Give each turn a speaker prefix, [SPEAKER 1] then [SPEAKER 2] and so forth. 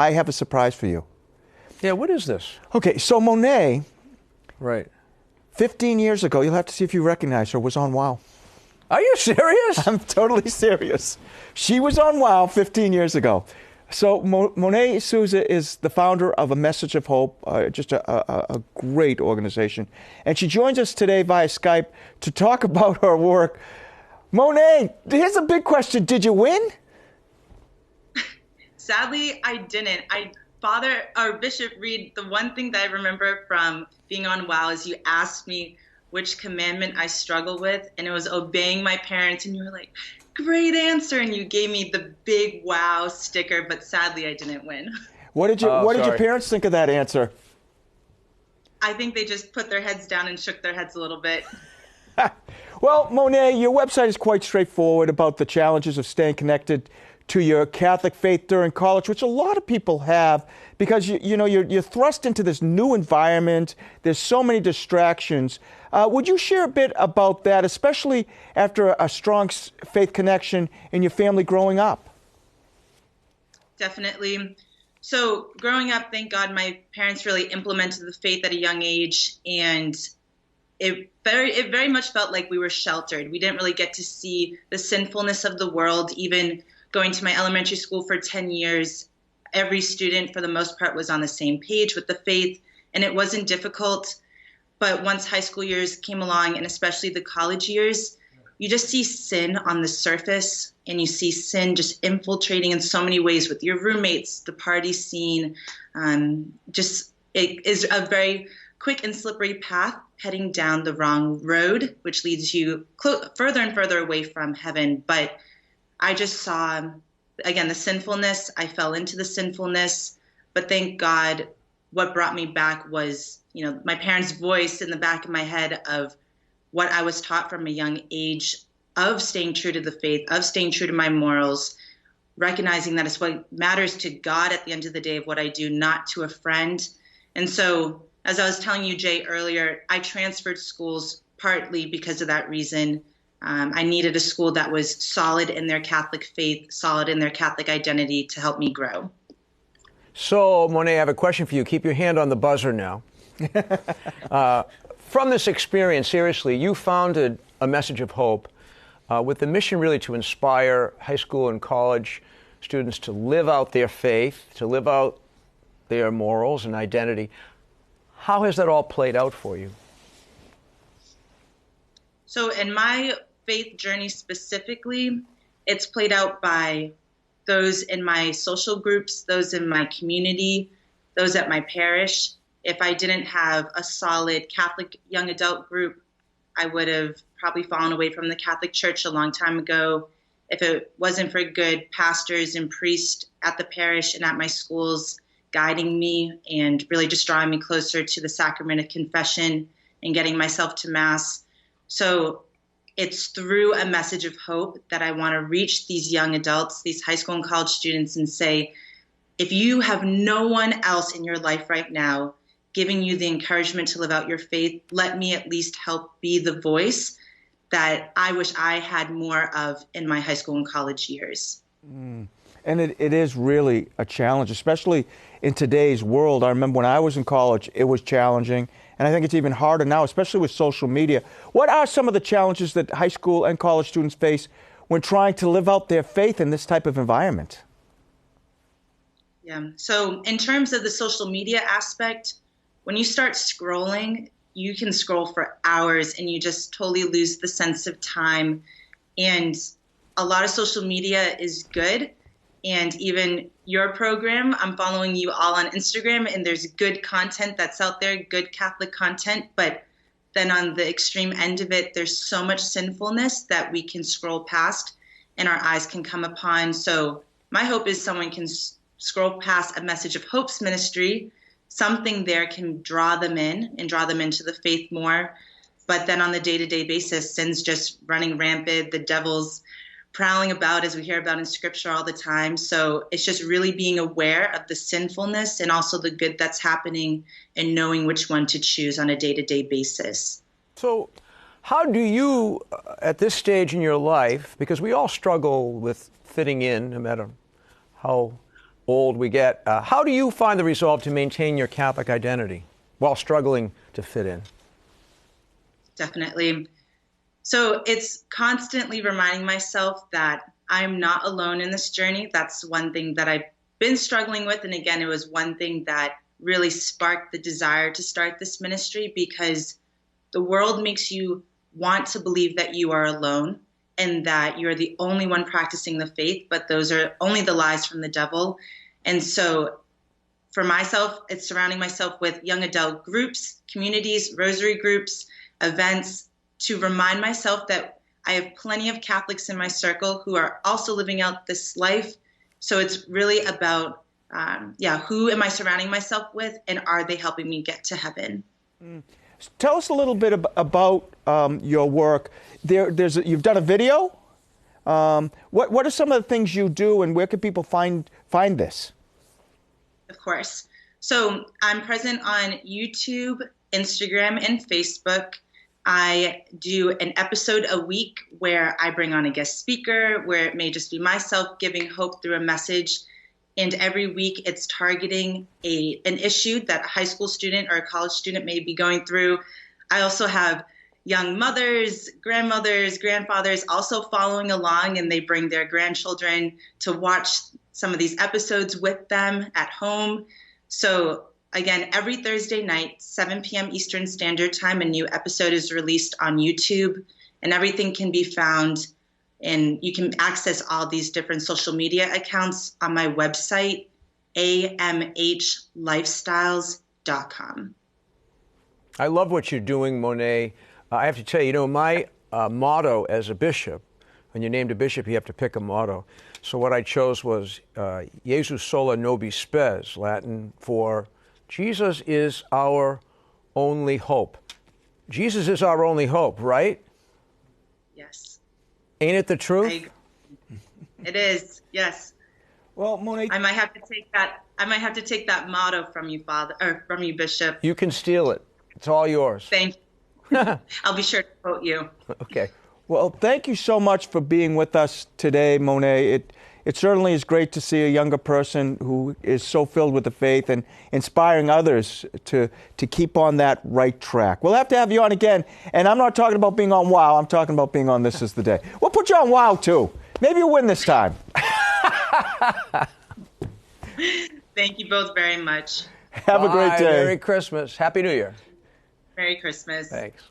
[SPEAKER 1] I have a surprise for you.
[SPEAKER 2] Yeah, what is this?
[SPEAKER 1] Okay, so Monet,
[SPEAKER 2] Right.
[SPEAKER 1] 15 years ago, you'll have to see if you recognize her, was on WOW.
[SPEAKER 2] Are you serious?
[SPEAKER 1] I'm totally serious. She was on WOW 15 years ago. So Monet Souza is the founder of A Message of Hope, just a great organization. And she joins us today via Skype to talk about her work. Monet, here's a big question. Did you win?
[SPEAKER 3] Sadly, I didn't. Bishop Reed, the one thing that I remember from being on WOW is you asked me which commandment I struggle with, and it was obeying my parents, and you were like, great answer, and you gave me the big WOW sticker, but sadly I didn't win.
[SPEAKER 1] What did your parents think of that answer?
[SPEAKER 3] I think they just put their heads down and shook their heads a little bit.
[SPEAKER 1] Well, Monet, your website is quite straightforward about the challenges of staying connected to your Catholic faith during college, which a lot of people have, because you're thrust into this new environment. There's so many distractions. Would you share a bit about that, especially after a strong faith connection in your family growing up?
[SPEAKER 3] Definitely. So growing up, thank God, my parents really implemented the faith at a young age, and it very much felt like we were sheltered. We didn't really get to see the sinfulness of the world. Even going to my elementary school for 10 years, every student, for the most part, was on the same page with the faith, and it wasn't difficult. But once high school years came along, and especially the college years, you just see sin on the surface, and you see sin just infiltrating in so many ways with your roommates, the party scene. It is a very quick and slippery path heading down the wrong road, which leads you further and further away from heaven. But I just saw, again, the sinfulness. I fell into the sinfulness, but thank God what brought me back was, my parents' voice in the back of my head of what I was taught from a young age of staying true to the faith, of staying true to my morals, recognizing that it's what matters to God at the end of the day of what I do, not to a friend. And so, as I was telling you, Jay, earlier, I transferred schools partly because of that reason. I needed a school that was solid in their Catholic faith, solid in their Catholic identity to help me grow.
[SPEAKER 2] So, Monet, I have a question for you. Keep your hand on the buzzer now. From this experience, seriously, you founded A Message of Hope with the mission really to inspire high school and college students to live out their faith, to live out their morals and identity. How has that all played out for you?
[SPEAKER 3] So in my faith journey specifically, it's played out by those in my social groups, those in my community, those at my parish. If I didn't have a solid Catholic young adult group, I would have probably fallen away from the Catholic Church a long time ago. If it wasn't for good pastors and priests at the parish and at my schools guiding me and really just drawing me closer to the sacrament of confession and getting myself to Mass. So it's through A Message of Hope that I want to reach these young adults, these high school and college students, and say, if you have no one else in your life right now giving you the encouragement to live out your faith, let me at least help be the voice that I wish I had more of in my high school and college years.
[SPEAKER 1] And it is really a challenge, especially in today's world. I remember when I was in college, it was challenging. And I think it's even harder now, especially with social media. What are some of the challenges that high school and college students face when trying to live out their faith in this type of environment?
[SPEAKER 3] Yeah. So in terms of the social media aspect, when you start scrolling, you can scroll for hours and you just totally lose the sense of time. And a lot of social media is good. And even your program, I'm following you all on Instagram, and there's good content that's out there, good Catholic content. But then on the extreme end of it, there's so much sinfulness that we can scroll past and our eyes can come upon. So my hope is someone can scroll past A Message of Hope's ministry. Something there can draw them in and draw them into the faith more. But then on the day-to-day basis, sin's just running rampant. The devil's prowling about, as we hear about in Scripture all the time. So it's just really being aware of the sinfulness and also the good that's happening and knowing which one to choose on a day-to-day basis.
[SPEAKER 2] So how do you, at this stage in your life, because we all struggle with fitting in, no matter how old we get. How do you find the resolve to maintain your Catholic identity while struggling to fit in?
[SPEAKER 3] Definitely. So it's constantly reminding myself that I'm not alone in this journey. That's one thing that I've been struggling with. And again, it was one thing that really sparked the desire to start this ministry, because the world makes you want to believe that you are alone and that you're the only one practicing the faith, but those are only the lies from the devil. And so for myself, it's surrounding myself with young adult groups, communities, rosary groups, events, to remind myself that I have plenty of Catholics in my circle who are also living out this life. So it's really about, who am I surrounding myself with, and are they helping me get to heaven?
[SPEAKER 1] Tell us a little bit about your work. You've done a video. What are some of the things you do, and where can people find this?
[SPEAKER 3] Of course. So I'm present on YouTube, Instagram, and Facebook. I do an episode a week where I bring on a guest speaker, where it may just be myself giving hope through a message. And every week it's targeting an issue that a high school student or a college student may be going through. I also have young mothers, grandmothers, grandfathers also following along, and they bring their grandchildren to watch some of these episodes with them at home. So again, every Thursday night, 7 p.m. Eastern Standard Time, a new episode is released on YouTube, and everything can be found, and you can access all these different social media accounts on my website, amhlifestyles.com.
[SPEAKER 2] I love what you're doing, Monet. I have to tell you, my motto as a bishop, when you're named a bishop, you have to pick a motto. So what I chose was Jesus sola nobis spes, Latin for Jesus is our only hope. Jesus is our only hope, right?
[SPEAKER 3] Yes.
[SPEAKER 2] Ain't it the truth?
[SPEAKER 3] It is, yes.
[SPEAKER 1] Well, Monet,
[SPEAKER 3] I might have to take that. I might have to take that motto from you, Father, or from you, Bishop.
[SPEAKER 2] You can steal it. It's all yours.
[SPEAKER 3] Thank you. I'll be sure to quote you.
[SPEAKER 2] Okay.
[SPEAKER 1] well, thank you so much for being with us today, Monet. It certainly is great to see a younger person who is so filled with the faith and inspiring others to keep on that right track. We'll have to have you on again. And I'm not talking about being on WOW. I'm talking about being on This Is the Day. We'll put you on WOW, too. Maybe you'll win this time.
[SPEAKER 3] Thank you both very much.
[SPEAKER 1] Have a great day.
[SPEAKER 2] Merry Christmas. Happy New Year.
[SPEAKER 3] Merry Christmas.
[SPEAKER 2] Thanks.